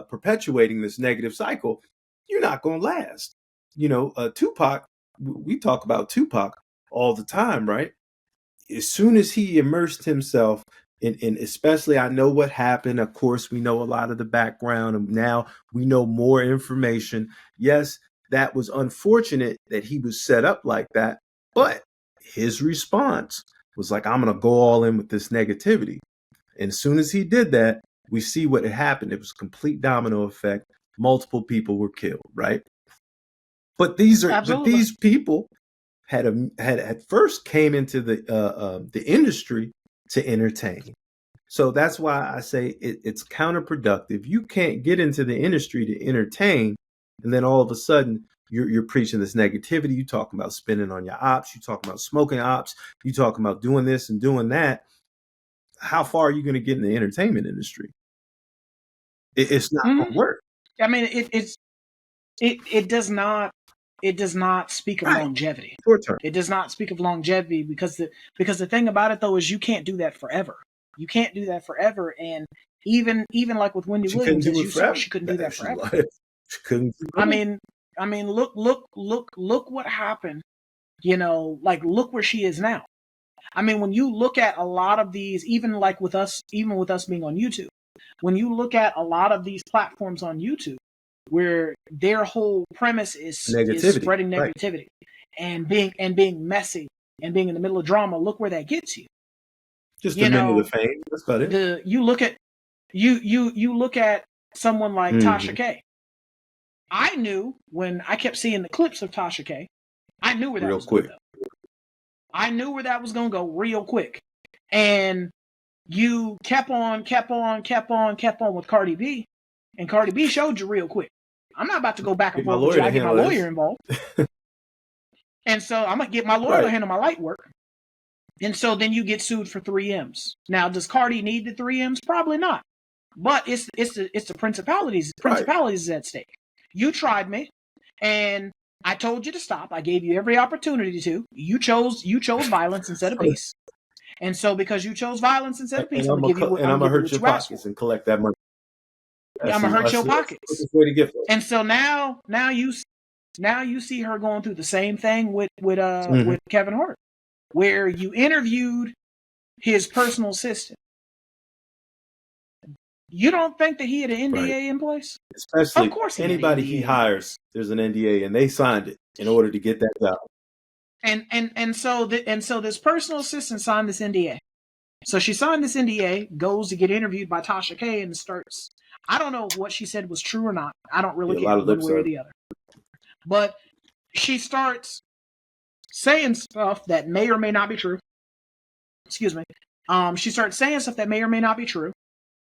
perpetuating this negative cycle. You're not going to last. Tupac, we talk about Tupac all the time, right? As soon as he immersed himself in especially, I know what happened. Of course, we know a lot of the background, and now we know more information. Yes, that was unfortunate that he was set up like that, but his response was like, I'm going to go all in with this negativity. And as soon as he did that, we see what had happened. It was a complete domino effect. Multiple people were killed, right? But these people had at first came into the industry to entertain. So that's why I say it's counterproductive. You can't get into the industry to entertain, and then all of a sudden you're preaching this negativity. You talking about spending on your ops. You talking about smoking ops. You talking about doing this and doing that. How far are you going to get in the entertainment industry? It's not going to work. I mean, it does not speak of longevity. Short term. It does not speak of longevity because the thing about it though is you can't do that forever. You can't do that forever. And even like with Wendy Williams, as you saw, she couldn't do that forever. She couldn't. I mean, look what happened. You know, like look where she is now. I mean, when you look at a lot of these, even with us being on YouTube, when you look at a lot of these platforms on YouTube, where their whole premise is spreading negativity and being messy and being in the middle of drama, look where that gets you. Just the minute of fame. That's about it. You look at someone like Tasha K. I knew when I kept seeing the clips of Tasha K, I knew where that was going to go. I knew where that was going to go real quick. And you kept on with Cardi B, and Cardi B showed you real quick. I'm not about to go back and forth with you. I get my lawyer involved. And so I'm going to get my lawyer to handle my light work. And so then you get sued for 3 M's. Now, does Cardi need the 3 M's? Probably not. But it's the principalities at stake. You tried me, and I told you to stop. I gave you every opportunity to. You chose violence instead of peace. And so because you chose violence instead of peace, I'm going to hurt your pockets and collect that money. I'm going to hurt your pockets. And so now you see her going through the same thing with Kevin Hart, where you interviewed his personal assistant. You don't think that he had an NDA in place? Especially of course anybody he hires, there's an NDA, and they signed it in order to get that job. And so this personal assistant signed this NDA. So she signed this NDA, goes to get interviewed by Tasha K, and starts. I don't know if what she said was true or not. I don't really care one way or the other. But she starts saying stuff that may or may not be true. Excuse me. She starts saying stuff that may or may not be true.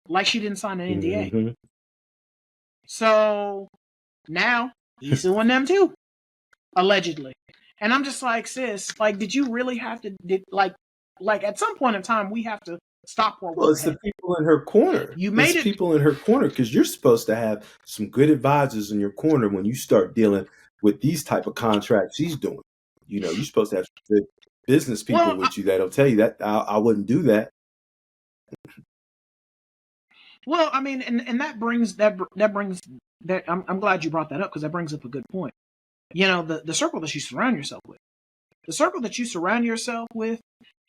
Like she didn't sign an NDA. Mm-hmm. So now he's suing them too, allegedly. And I'm just like, sis, like, did you really have to? Like at some point in time, we have to stop. Well, it's the people in her corner. People in her corner because you're supposed to have some good advisors in your corner when you start dealing with these type of contracts she's doing. You know, you're supposed to have good business people with you that'll tell you that I wouldn't do that. Well, I mean, and that brings that I'm glad you brought that up because that brings up a good point. You know, the circle that you surround yourself with. The circle that you surround yourself with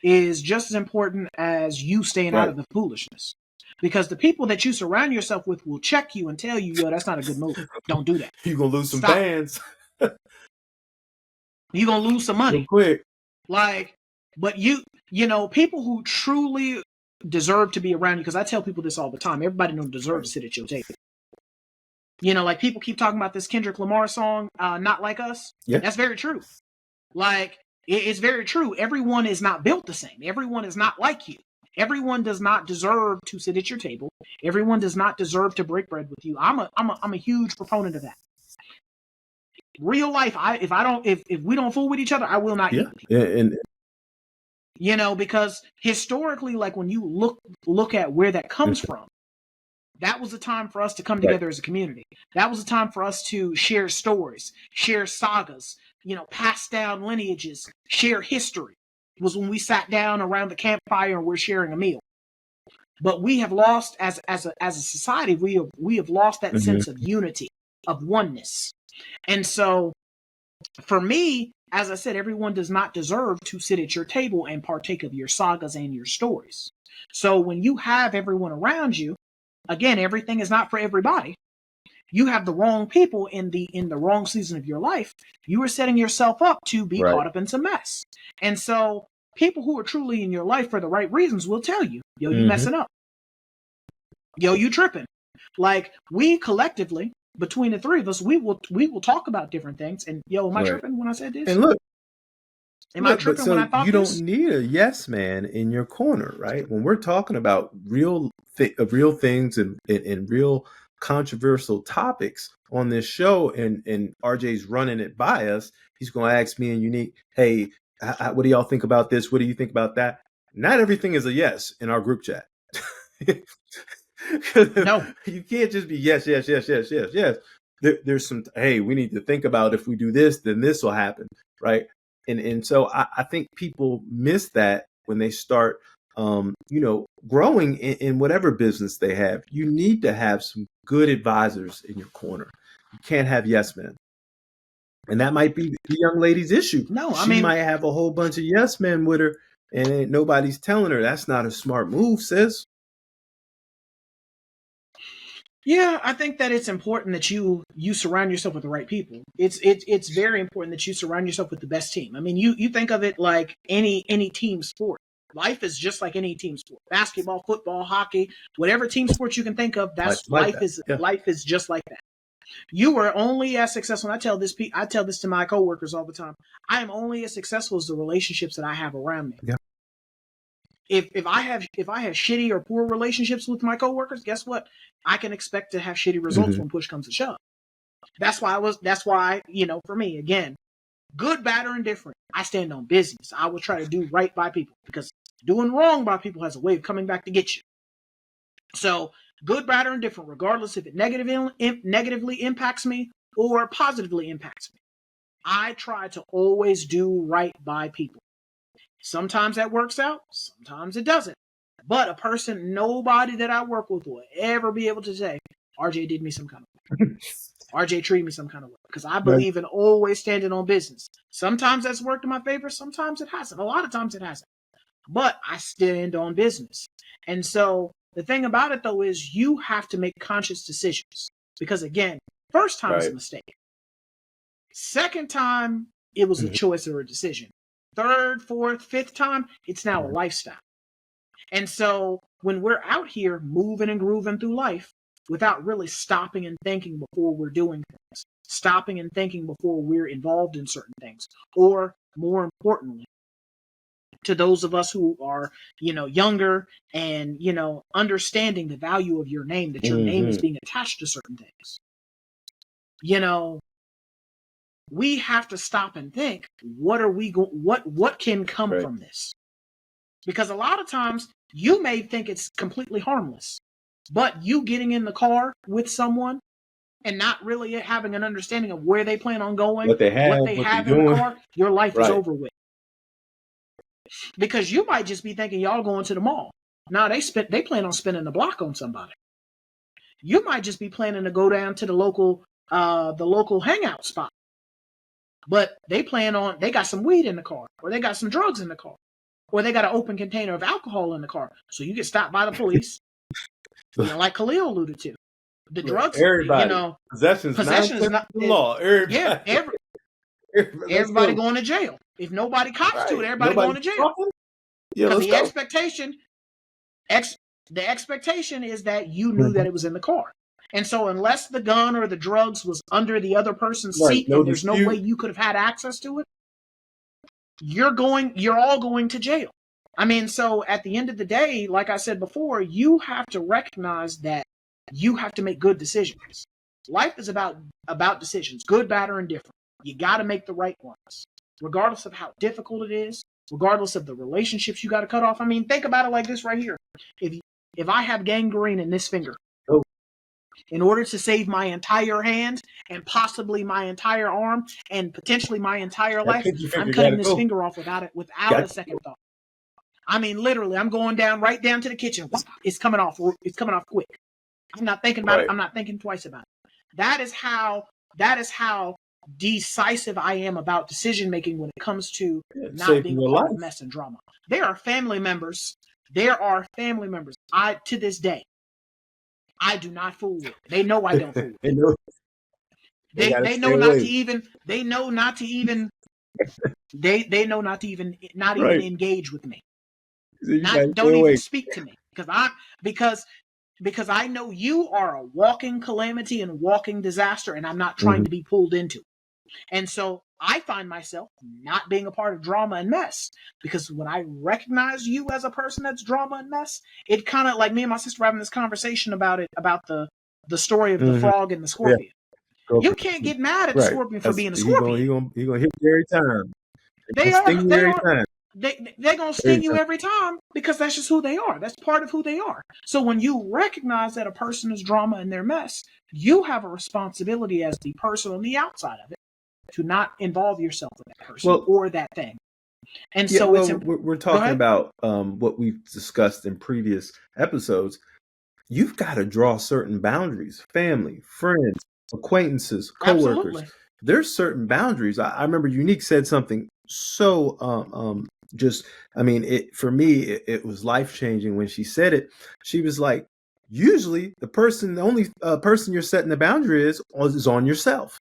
is just as important as you staying out of the foolishness. Because the people that you surround yourself with will check you and tell you, yo, that's not a good move. Don't do that. You're going to lose some fans. You're going to lose some money. Real quick. Like, but you know, people who truly deserve to be around you, because I tell people this all the time. Everybody don't deserve to sit at your table. You know, like people keep talking about this Kendrick Lamar song, Not Like Us. Yeah. That's very true. Like, it's very true. Everyone is not built the same. Everyone is not like you. Everyone does not deserve to sit at your table. Everyone does not deserve to break bread with you. I'm a huge proponent of that. Real life, if we don't fool with each other, I will not eat with you. Yeah, and you know, because historically, like when you look at where that comes from, that was a time for us to come together as a community. That was a time for us to share stories, share sagas, you know, pass down lineages, share history. It was when we sat down around the campfire and we're sharing a meal. But we have lost as a society, we have lost that sense of unity, of oneness. And so for me, as I said, everyone does not deserve to sit at your table and partake of your sagas and your stories. So when you have everyone around you, again, everything is not for everybody. you have the wrong people in the wrong season of your life, you are setting yourself up to be caught up in some mess. And so people who are truly in your life for the right reasons will tell you, yo, you messing up. Yo, you tripping. Like, we collectively, between the three of us, we will talk about different things. And yo, am I tripping when I said this? And look, am I tripping when I thought you this? don't need a yes man in your corner, right? When we're talking about real things and real controversial topics on this show, and RJ's running it by us, he's going to ask me and Unique, hey, what do y'all think about this? What do you think about that? Not everything is a yes in our group chat. No, you can't just be yes. There's some, hey, we need to think about if we do this, then this will happen, right? And so I think people miss that when they start, growing in whatever business they have. You need to have some good advisors in your corner. You can't have yes men. And that might be the young lady's issue. No, she might have a whole bunch of yes men with her, and nobody's telling her. That's not a smart move, sis. Yeah, I think that it's important that you surround yourself with the right people. It's very important that you surround yourself with the best team. I mean, you think of it like any team sport. Life is just like any team sport. Basketball, football, hockey, whatever team sport you can think of, that's life is just like that. You are only as successful. And I tell this to my coworkers all the time. I am only as successful as the relationships that I have around me. Yeah. If I have shitty or poor relationships with my coworkers, guess what? I can expect to have shitty results when push comes to shove. That's why, for me, again, good, bad, or indifferent, I stand on business. I will try to do right by people, because doing wrong by people has a way of coming back to get you. So good, bad, or indifferent, regardless if it negatively impacts me or positively impacts me, I try to always do right by people. Sometimes that works out, sometimes it doesn't. But nobody that I work with will ever be able to say, RJ did me some kind of way. RJ treated me some kind of way. Because I believe in always standing on business. Sometimes that's worked in my favor, sometimes it hasn't. A lot of times it hasn't. But I stand on business. And so the thing about it, though, is you have to make conscious decisions. Because, again, first time is a mistake. Second time, it was a choice or a decision. Third, fourth, fifth time, it's now a lifestyle. And so when we're out here moving and grooving through life without really stopping and thinking before we're doing things, stopping and thinking before we're involved in certain things, or more importantly, to those of us who are, younger and, understanding the value of your name, that your name is being attached to certain things, we have to stop and think, what can come from this? Because a lot of times you may think it's completely harmless, but you getting in the car with someone and not really having an understanding of where they plan on going, what they have in the car, your life is over with. Because you might just be thinking y'all going to the mall. Now they plan on spending the block on somebody. You might just be planning to go down to the local hangout spot. But they got some weed in the car, or they got some drugs in the car, or they got an open container of alcohol in the car. So you get stopped by the police. Like Khalil alluded to. The drugs, everybody. Possession is not the law. Everybody. Yeah, everybody going to jail. If nobody cops to it, everybody going to jail. Because the expectation is that you knew that it was in the car. And so unless the gun or the drugs was under the other person's seat, and there's no way you could have had access to it, you're all going to jail. I mean, so at the end of the day, like I said before, you have to recognize that you have to make good decisions. Life is about decisions, good, bad, or indifferent. You got to make the right ones, regardless of how difficult it is, regardless of the relationships you got to cut off. I mean, think about it like this right here. If I have gangrene in this finger, in order to save my entire hand and possibly my entire arm and potentially my entire life, I'm cutting this finger off without a second thought. I mean, literally, I'm going right down to the kitchen. It's coming off. It's coming off quick. I'm not thinking about it. I'm not thinking twice about it. That is how decisive I am about decision making when it comes to not being a part of mess and drama. There are family members. To this day, I do not fool with. They know I don't fool with. They know they gotta They stay know not to away. even they know not to even they know not to even Right. engage with me. So you gotta stay Don't even away. speak to me because I know you are a walking calamity and walking disaster, and I'm not trying to be pulled into. And so I find myself not being a part of drama and mess, because when I recognize you as a person that's drama and mess, it kind of, like me and my sister were having this conversation about the story of the frog and the Yeah. scorpion. You can't get mad at the Right. scorpion for being a He gonna scorpion. hit you every time. They Sting are you they every are time. they're gonna sting you every time, because that's just who they are. That's part of who they are. So when you recognize that a person is drama and their mess, you have a responsibility as the person on the outside of it to not involve yourself with that person or that thing. And Yeah, so well, it's important. we're talking about what we've discussed in previous episodes. You've got to draw certain boundaries: family, friends, acquaintances, coworkers. Absolutely. There's certain boundaries. I remember Unique said something so just, I mean, for me, it was life changing when she said it. She was like, usually the only person you're setting the boundary is on yourself,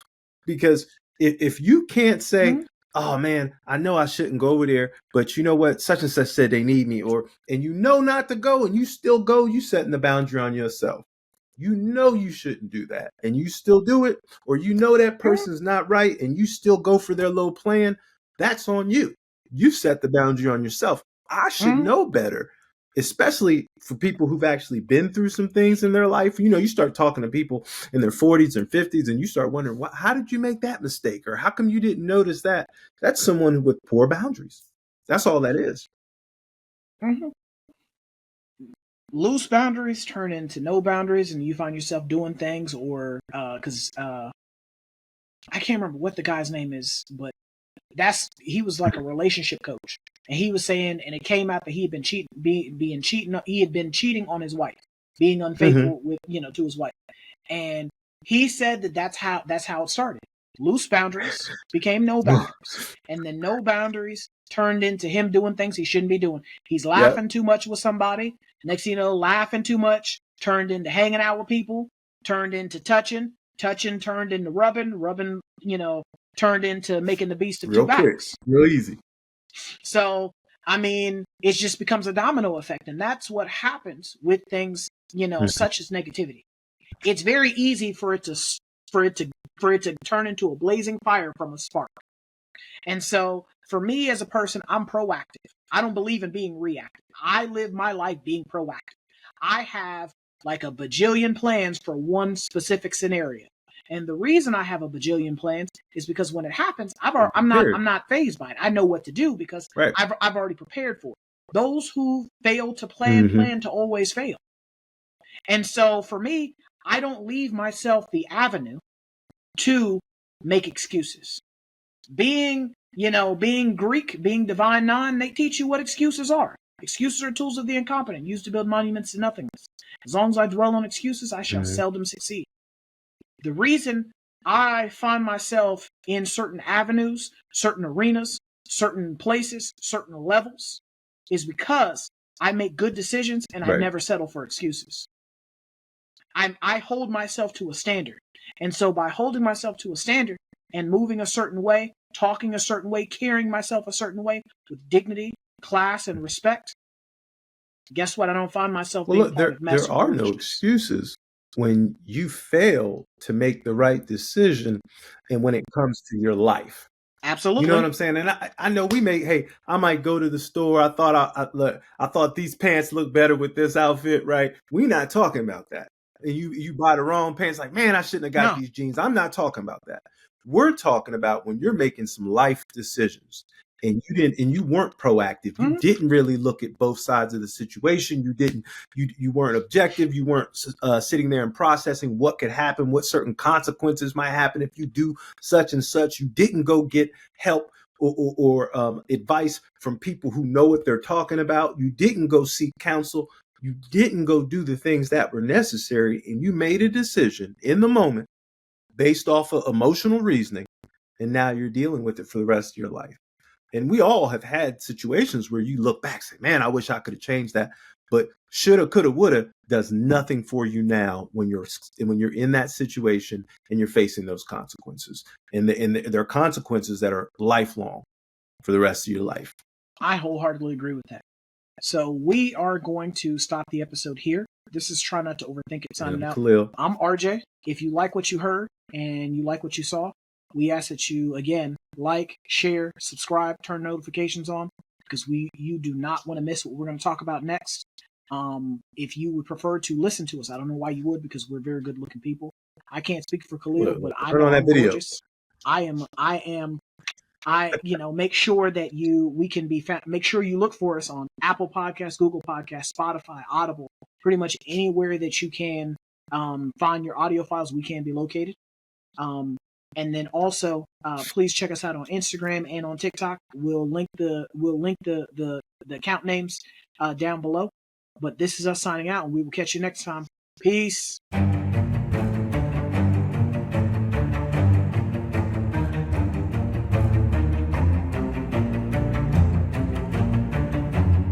because if you can't say, oh man, I know I shouldn't go over there, but you know what, such and such said they need me, and you know not to go and you still go, you setting the boundary on yourself. You know you shouldn't do that and you still do it, or you know that person's not right and you still go for their little plan. That's on you. You set the boundary on yourself. I should know better, especially for people who've actually been through some things in their life. You know, you start talking to people in their 40s and 50s and you start wondering, how did you make that mistake? Or how come you didn't notice that? That's someone with poor boundaries. That's all that is. Loose boundaries turn into no boundaries, and you find yourself doing things, or because I can't remember what the guy's name is, but he was like a relationship coach, and he was saying, and it came out that he had been cheating, he had been cheating on his wife, being unfaithful with to his wife, and he said that's how it started. Loose boundaries became no boundaries, and then no boundaries turned into him doing things he shouldn't be doing. He's laughing too much with somebody. Next thing you know, laughing too much turned into hanging out with people, turned into touching turned into rubbing, turned into making the beast of real two backs. Real easy. So, I mean, it just becomes a domino effect, and that's what happens with things, such as negativity. It's very easy for it to turn into a blazing fire from a spark. And so, for me as a person, I'm proactive. I don't believe in being reactive. I live my life being proactive. I have like a bajillion plans for one specific scenario. And the reason I have a bajillion plans is because when it happens, I'm not fazed by it. I know what to do because I've already prepared for it. Those who fail to plan to always fail. And so for me, I don't leave myself the avenue to make excuses. Being Greek, being divine nine, they teach you what excuses are. Excuses are tools of the incompetent, used to build monuments to nothingness. As long as I dwell on excuses, I shall seldom succeed. The reason I find myself in certain avenues, certain arenas, certain places, certain levels, is because I make good decisions and I never settle for excuses. I hold myself to a standard. And so by holding myself to a standard and moving a certain way, talking a certain way, carrying myself a certain way with dignity, class, and respect, guess what? I don't find myself being part of mess. There are no excuses when you fail to make the right decision and when it comes to your life. Absolutely. You know what I'm saying? And I know I might go to the store. I thought these pants look better with this outfit, right? We're not talking about that. And you buy the wrong pants, like, man, I shouldn't have got these jeans. I'm not talking about that. We're talking about when you're making some life decisions and you weren't proactive. You didn't really look at both sides of the situation. You weren't objective. You weren't sitting there and processing what could happen, what certain consequences might happen if you do such and such. You didn't go get help or advice from people who know what they're talking about. You didn't go seek counsel. You didn't go do the things that were necessary, and you made a decision in the moment based off of emotional reasoning, and now you're dealing with it for the rest of your life. And we all have had situations where you look back and say, man, I wish I could have changed that. But shoulda, coulda, woulda does nothing for you now when you're in that situation and you're facing those consequences. And there are consequences that are lifelong for the rest of your life. I wholeheartedly agree with that. So we are going to stop the episode here. This is Try Not to Overthink It signing out. Khalil. I'm RJ. If you like what you heard and you like what you saw, we ask that you, again, like, share, subscribe, turn notifications on, because you do not want to miss what we're going to talk about next. If you would prefer to listen to us, I don't know why you would, because we're very good looking people. I can't speak for Khalil, but I know I'm gorgeous. Make sure that we can be make sure you look for us on Apple Podcasts, Google Podcasts, Spotify, Audible, pretty much anywhere that you can find your audio files, we can be located. And then also, please check us out on Instagram and on TikTok. We'll link the account names down below. But this is us signing out, and we will catch you next time. Peace.